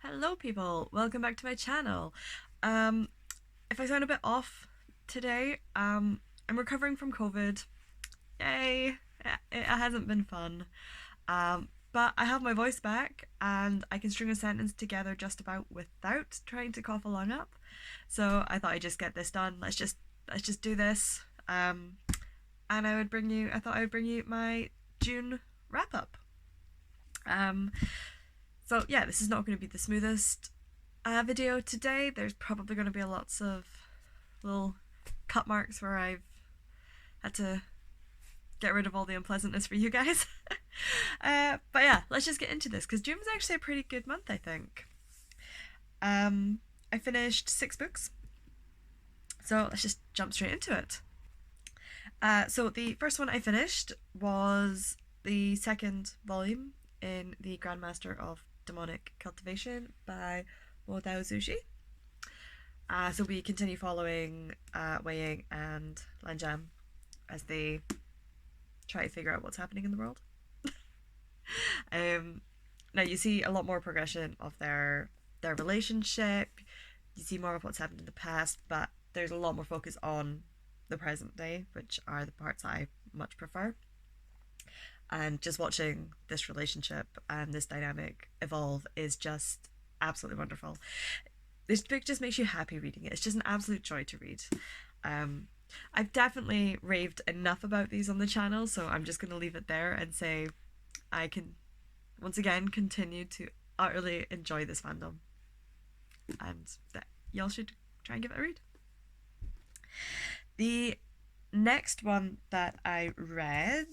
Hello people, welcome back to my channel. Um, if I sound a bit off today, I'm recovering from COVID. Yay! It hasn't been fun. But I have my voice back and I can string a sentence together just about without trying to cough a lung up. So I thought I'd just get this done. Let's just do this. And I thought I would bring you my June wrap up. Um, so yeah, this is not going to be the smoothest video today. There's probably going to be lots of little cut marks where I've had to get rid of all the unpleasantness for you guys. But yeah, let's just get into this because June was actually a pretty good month, I think. I finished 6 books, so let's just jump straight into it. So the first one I finished was the second volume in the Grandmaster of Demonic Cultivation by Modao Zushi. So we continue following Wei Ying and Lan Zhan as they try to figure out what's happening in the world. Now you see a lot more progression of their relationship. You see more of what's happened in the past, but there's a lot more focus on the present day, which are the parts I much prefer. And just watching this relationship and this dynamic evolve is just absolutely wonderful. This book just makes you happy reading it. It's just an absolute joy to read. I've definitely raved enough about these on the channel, so I'm just going to leave it there and say I can once again continue to utterly enjoy this fandom, and that y'all should try and give it a read. The next one that I read,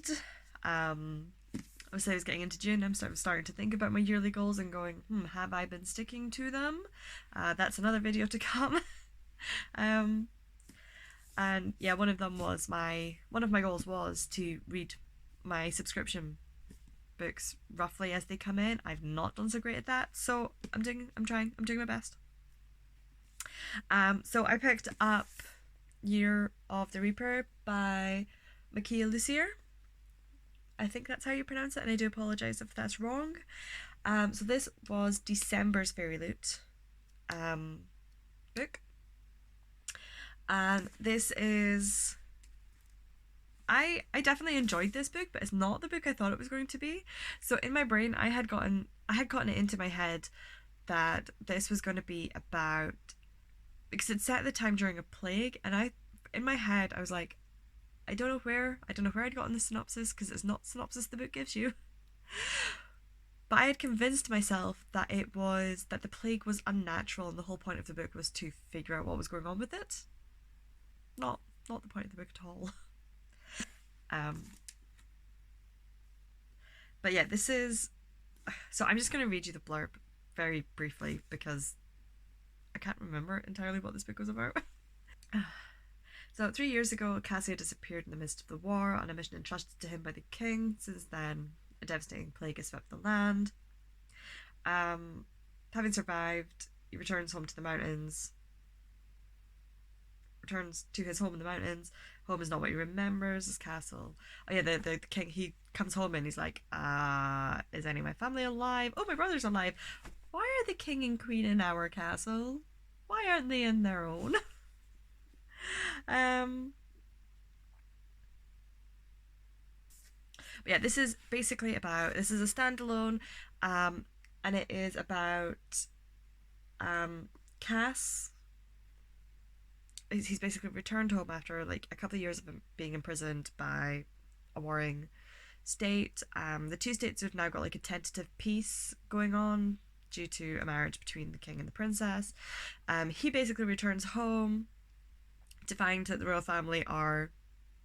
obviously I was getting into June. I'm starting to think about my yearly goals and going, have I been sticking to them? That's another video to come. And yeah, one of my goals was to read my subscription books roughly as they come in. I've not done so great at that, so I'm doing my best. So I picked up Year of the Reaper by Makia Lucier. I think that's how you pronounce it, and I do apologise if that's wrong. So this was December's Fairy Loot book. And this is... I definitely enjoyed this book, but it's not the book I thought it was going to be. So in my brain, I had gotten it into my head that this was going to be about... because it's set at the time during a plague, and in my head, I was like, I don't know where I'd gotten the synopsis, because it's not the synopsis the book gives you. But I had convinced myself that that the plague was unnatural and the whole point of the book was to figure out what was going on with it. Not the point of the book at all. But yeah, this is... So I'm just going to read you the blurb very briefly because I can't remember entirely what this book was about. So 3 years ago, Cassio disappeared in the midst of the war on a mission entrusted to him by the king. Since then, a devastating plague has swept the land. Having survived, he returns home to the mountains. Returns to his home in the mountains. Home is not what he remembers. His castle. Oh yeah, the king. He comes home and he's like, is any of my family alive? Oh, my brother's alive. Why are the king and queen in our castle? Why aren't they in their own? But yeah, this is basically about... This is a standalone, and it is about Cass. He's basically returned home after like a couple of years of being imprisoned by a warring state. The two states have now got like a tentative peace going on due to a marriage between the king and the princess. He basically returns home to find that the royal family are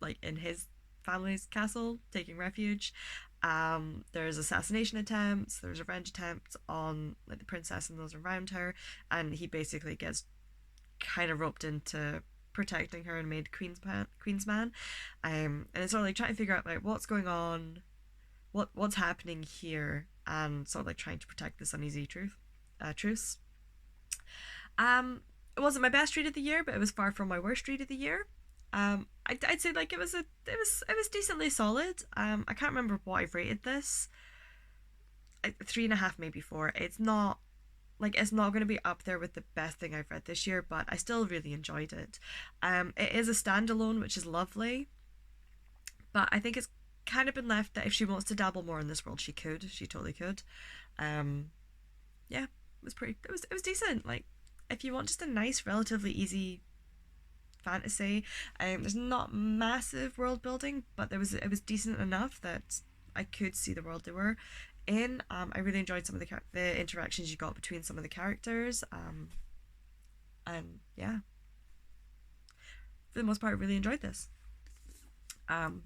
like in his family's castle taking refuge. There's assassination attempts, there's revenge attempts on like the princess and those around her, and he basically gets kind of roped into protecting her and made Queen's man. And it's sort of like trying to figure out like what's going on, what's happening here, and sort of like trying to protect this uneasy truce. It wasn't my best read of the year, but it was far from my worst read of the year. I'd say like it was decently solid. I can't remember what I've rated this. 3.5, maybe 4. It's not like it's not going to be up there with the best thing I've read this year, but I still really enjoyed it. It is a standalone, which is lovely, but I think it's kind of been left that if she wants to dabble more in this world, she could. She totally could. Um, yeah, it was pretty. It was decent. Like, if you want just a nice, relatively easy fantasy, there's not massive world building, but it was decent enough that I could see the world they were in. I really enjoyed some of the interactions you got between some of the characters. And yeah, for the most part, I really enjoyed this. Um,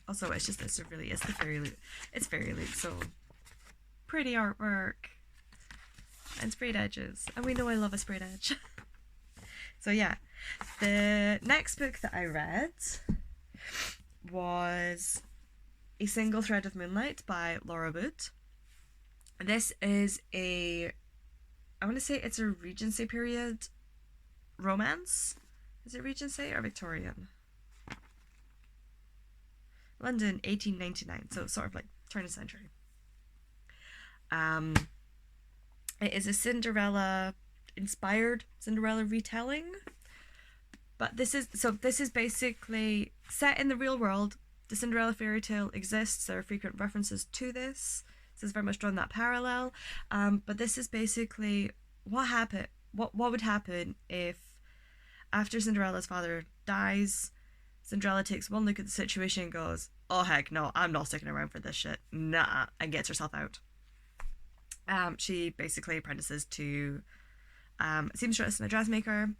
Also, it's the fairy loot. It's fairy loot, so pretty artwork and sprayed edges, and we know I love a sprayed edge. So yeah, the next book that I read was A Single Thread of Moonlight by Laura Wood. This is I want to say it's a Regency period romance. Is it Regency or Victorian? London, 1899, so sort of like turn of century. It is a inspired Cinderella retelling, but this is basically set in the real world. The Cinderella fairy tale exists. There are frequent references to this. This is very much drawn that parallel. But this is basically what would happen if, after Cinderella's father dies, Cinderella takes one look at the situation and goes, oh heck no, I'm not sticking around for this shit. Nah, and gets herself out. She basically apprentices to a seamstress and a dressmaker,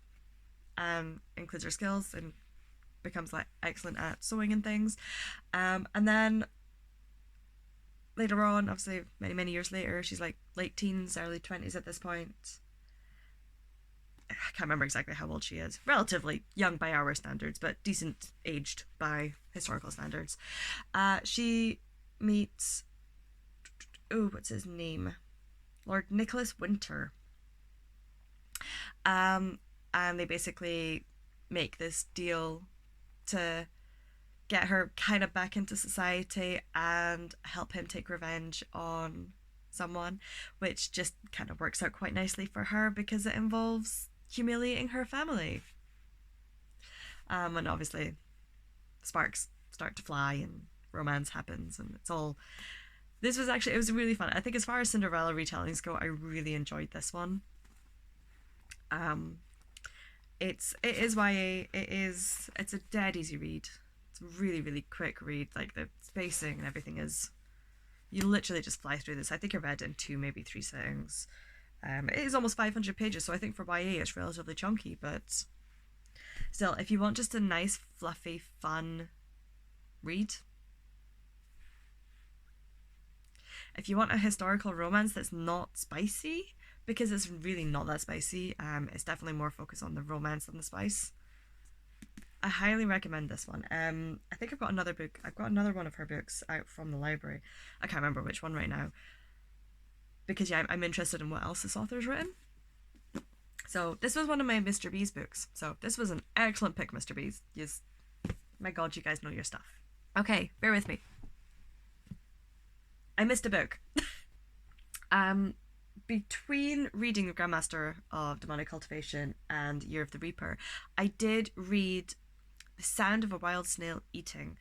includes her skills and becomes like excellent at sewing and things. And then later on, obviously many, many years later, she's like late teens, early 20s at this point. I can't remember exactly how old she is. Relatively young by our standards, but decent aged by historical standards. She meets, what's his name? Lord Nicholas Winter. And they basically make this deal to get her kind of back into society and help him take revenge on someone, which just kind of works out quite nicely for her because it involves humiliating her family. And obviously sparks start to fly and romance happens, and it was really fun. I think as far as Cinderella retellings go, I really enjoyed this one. It is YA. It's a dead easy read. It's a really, really quick read. Like the spacing and everything you literally just fly through this. I think I read it in 2, maybe 3 sittings. It is almost 500 pages, so I think for YA it's relatively chunky, but still, if you want just a nice, fluffy, fun read, if you want a historical romance that's not spicy, because it's really not that spicy, it's definitely more focused on the romance than the spice, I highly recommend this one. I think I've got another one of her books out from the library. I can't remember which one right now, because yeah, I'm interested in what else this author's written. So this was one of my Mr. B's books. So this was an excellent pick, Mr. B's. Yes, my God, you guys know your stuff. Okay, bear with me. I missed a book. Between reading The Grandmaster of Demonic Cultivation and Year of the Reaper, I did read The Sound of a Wild Snail Eating.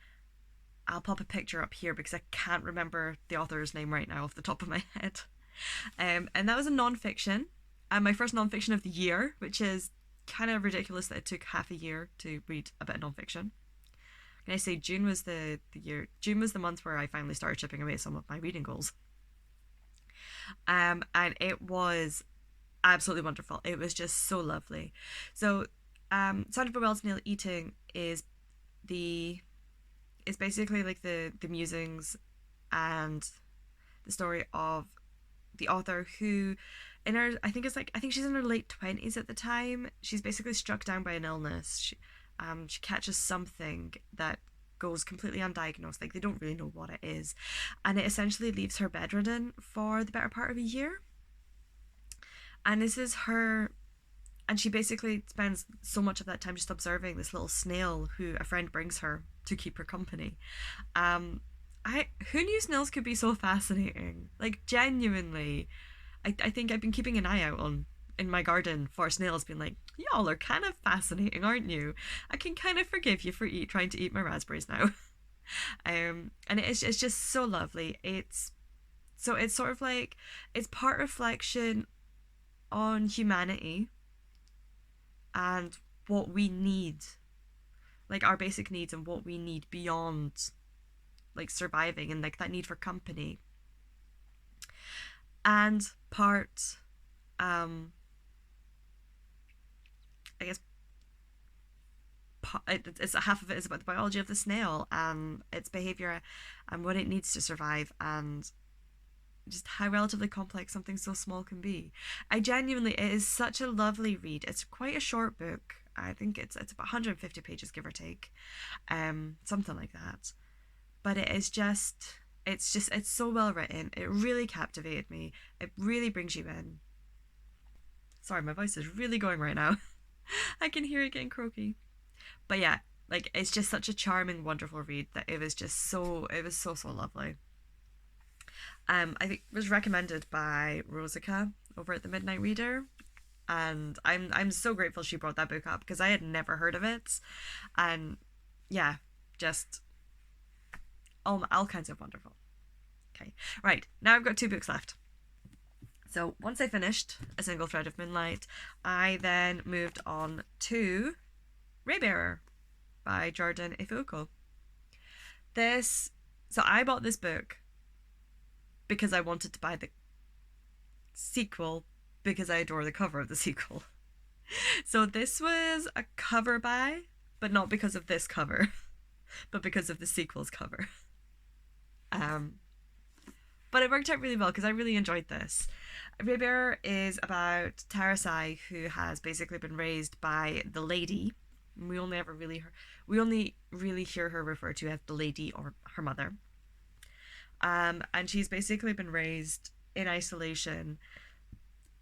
I'll pop a picture up here because I can't remember the author's name right now off the top of my head. And that was a non-fiction, and my first non-fiction of the year, which is kind of ridiculous that it took half a year to read a bit of non-fiction. Can I say June was the month where I finally started chipping away at some of my reading goals. And it was absolutely wonderful. It was just so lovely. So Sound of a Wild Snail Eating is basically like the musings and the story of the author who, I think she's in her late 20s at the time. She's basically struck down by an illness. She catches something that goes completely undiagnosed. Like, they don't really know what it is, and it essentially leaves her bedridden for the better part of a year. And this is her, and she basically spends so much of that time just observing this little snail who a friend brings her to keep her company. who knew snails could be so fascinating? Like genuinely, I think I've been keeping an eye out on in my garden for snails, being like, y'all are kind of fascinating, aren't you? I can kind of forgive you for trying to eat my raspberries now. And it's just so lovely. It's sort of like it's part reflection on humanity and what we need, like our basic needs and what we need beyond like surviving and like that need for company. And part I guess it's half of it is about the biology of the snail and its behavior and what it needs to survive and just how relatively complex something so small can be. I genuinely, it is such a lovely read. It's quite a short book. I think it's about 150 pages, give or take, something like that. But it's so well written. It really captivated me. It really brings you in. Sorry, my voice is really going right now. I can hear it getting croaky. But yeah, like it's just such a charming, wonderful read that it was so lovely. I think it was recommended by Rosica over at the Midnight Reader, and I'm so grateful she brought that book up because I had never heard of it, and yeah, just all kinds of wonderful. Okay, right now I've got two books left. So once I finished A Single Thread of Moonlight, I then moved on to Raybearer by Jordan Ifuoko. So I bought this book because I wanted to buy the sequel because I adore the cover of the sequel. So this was a cover buy, but not because of this cover, but because of the sequel's cover. But it worked out really well because I really enjoyed this. Raybearer is about Tarasai, who has basically been raised by the lady. We only really hear her referred to as the lady or her mother. And she's basically been raised in isolation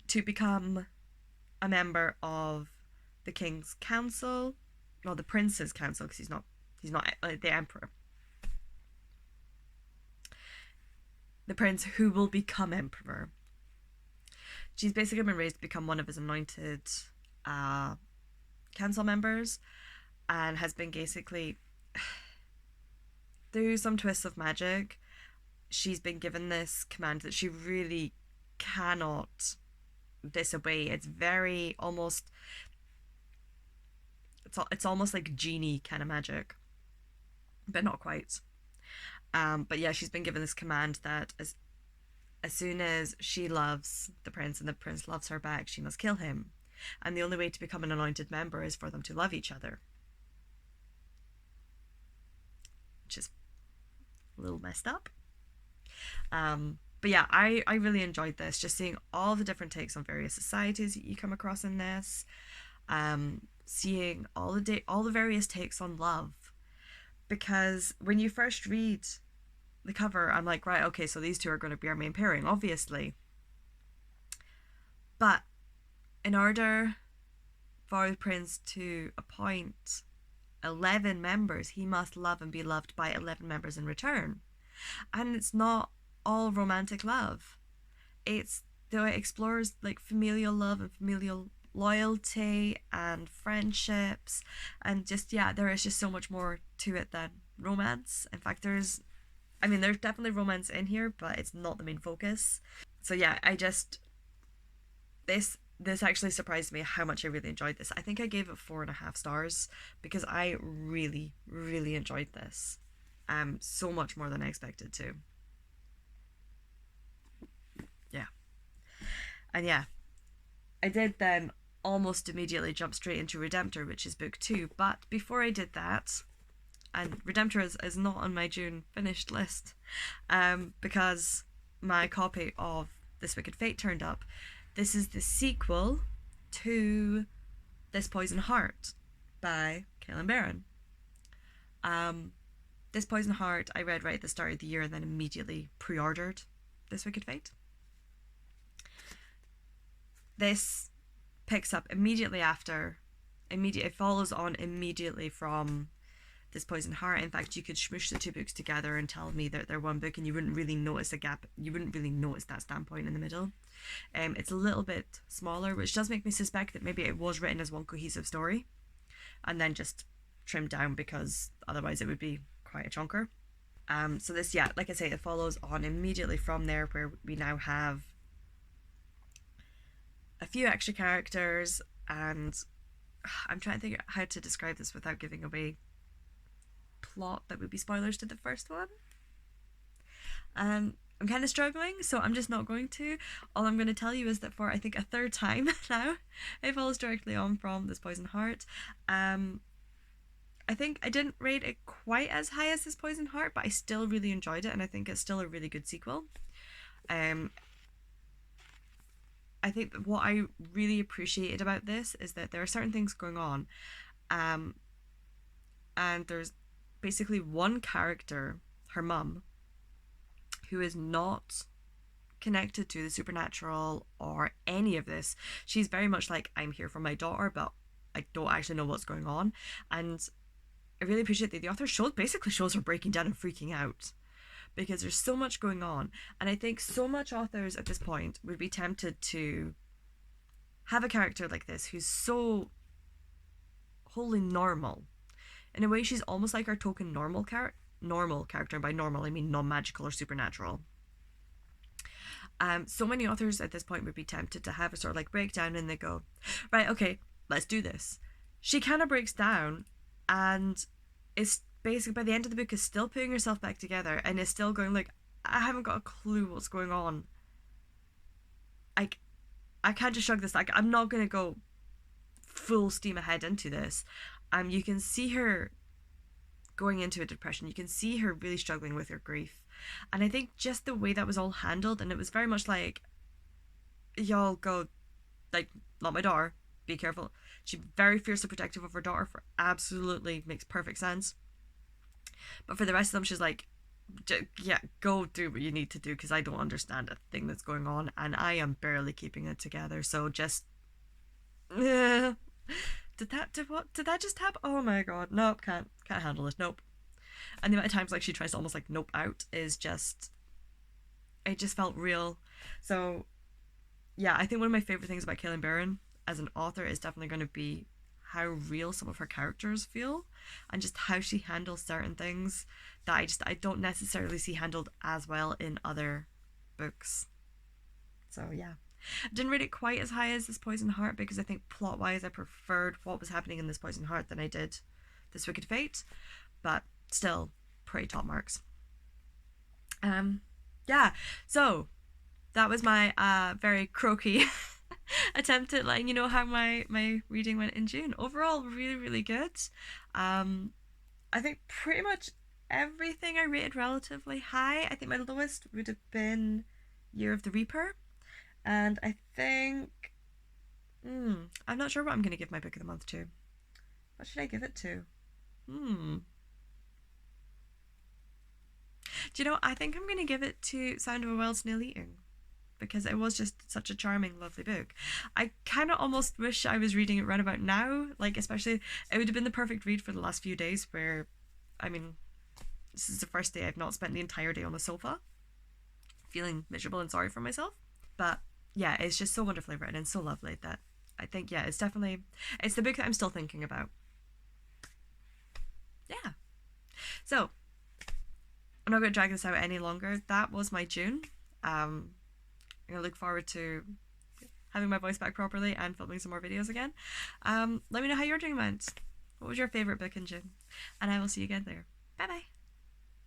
to become a member of the king's council, or the prince's council, because he's not the emperor. The prince who will become emperor. She's basically been raised to become one of his anointed council members, and has been basically, through some twists of magic, she's been given this command that she really cannot disobey. It's very almost, it's almost like genie kind of magic, but not quite. But yeah, she's been given this command that as soon as she loves the prince and the prince loves her back, she must kill him. And the only way to become an anointed member is for them to love each other. Which is a little messed up. But yeah, I really enjoyed this, just seeing all the different takes on various societies that you come across in this, seeing all the various takes on love, because when you first read the cover, I'm like, right, okay, so these two are going to be our main pairing, obviously. But in order for the prince to appoint 11 members, he must love and be loved by 11 members in return. And it's not all romantic love. It explores like familial love and familial loyalty and friendships, and just, yeah, there is just so much more to it than romance. In fact, there's definitely romance in here, but it's not the main focus. So yeah, this actually surprised me how much I really enjoyed this. I think I gave it 4.5 stars because I really, really enjoyed this. So much more than I expected to. Yeah. And yeah, I did then almost immediately jump straight into Redemptor, which is book 2. But before I did that, and Redemptor is not on my June finished list, because my copy of This Wicked Fate turned up. This is the sequel to This Poison Heart by Kailyn Barron. This Poison Heart I read right at the start of the year and then immediately pre-ordered This Wicked Fate. This picks up immediately after, it follows on immediately from This Poison Heart. In fact, you could smoosh the two books together and tell me that they're one book, and you wouldn't really notice a gap. You wouldn't really notice that standpoint in the middle. It's a little bit smaller, which does make me suspect that maybe it was written as one cohesive story and then just trimmed down, because otherwise it would be quite a chunker. So this, yeah, like I say, it follows on immediately from there, where we now have a few extra characters, and I'm trying to think how to describe this without giving away plot that would be spoilers to the first one. I'm kind of struggling, so I'm just not going to. All I'm going to tell you is that for, I think, a third time now, it follows directly on from This Poison Heart. I think I didn't rate it quite as high as This Poison Heart, but I still really enjoyed it, and I think it's still a really good sequel. I think that what I really appreciated about this is that there are certain things going on, and there's basically one character, her mum, who is not connected to the supernatural or any of this. She's very much like, I'm here for my daughter, but I don't actually know what's going on. And I really appreciate that the author basically shows her breaking down and freaking out, because there's so much going on. And I think so much authors at this point would be tempted to have a character like this who's so wholly normal. In a way, she's almost like our token normal character. And by normal I mean non-magical or supernatural. So many authors at this point would be tempted to have a sort of like breakdown, and they go, right, okay, let's do this. She kind of breaks down and is basically, by the end of the book, is still putting herself back together and is still going like, I haven't got a clue what's going on. Like, I can't just shrug this. Like, I'm not going to go full steam ahead into this. You can see her going into a depression. You can see her really struggling with her grief. And I think just the way that was all handled, and it was very much like, y'all go, like, not my daughter, be careful. She's very fiercely protective of her daughter, for absolutely makes perfect sense. But for the rest of them, she's like, yeah, go do what you need to do, because I don't understand a thing that's going on, and I am barely keeping it together. So just, Did that just happen? Oh my god, nope, can't handle it, nope. And the amount of times like she tries to almost like nope out is just, it just felt real. So yeah, I think one of my favorite things about Kailin Barron as an author is definitely going to be how real some of her characters feel, and just how she handles certain things that I don't necessarily see handled as well in other books. So yeah, didn't rate it quite as high as This Poison Heart, because I think plot wise I preferred what was happening in This Poison Heart than I did This Wicked Fate, but still pretty top marks. Yeah, so that was my very croaky attempt at letting you know how my reading went in June. Overall, really, really good. I think pretty much everything I rated relatively high. I think my lowest would have been Year of the Reaper. And I think, I'm not sure what I'm going to give my book of the month to. What should I give it to? Do you know, I think I'm going to give it to Sound of a Wild Snail Eating, because it was just such a charming, lovely book. I kind of almost wish I was reading it right about now, like especially, it would have been the perfect read for the last few days where, I mean, this is the first day I've not spent the entire day on the sofa feeling miserable and sorry for myself. But yeah, it's just so wonderfully written and so lovely that I think, yeah, it's the book that I'm still thinking about. Yeah. So, I'm not going to drag this out any longer. That was my June. I'm going to look forward to having my voice back properly and filming some more videos again. Let me know how your June went. What was your favourite book in June? And I will see you again there. Bye bye.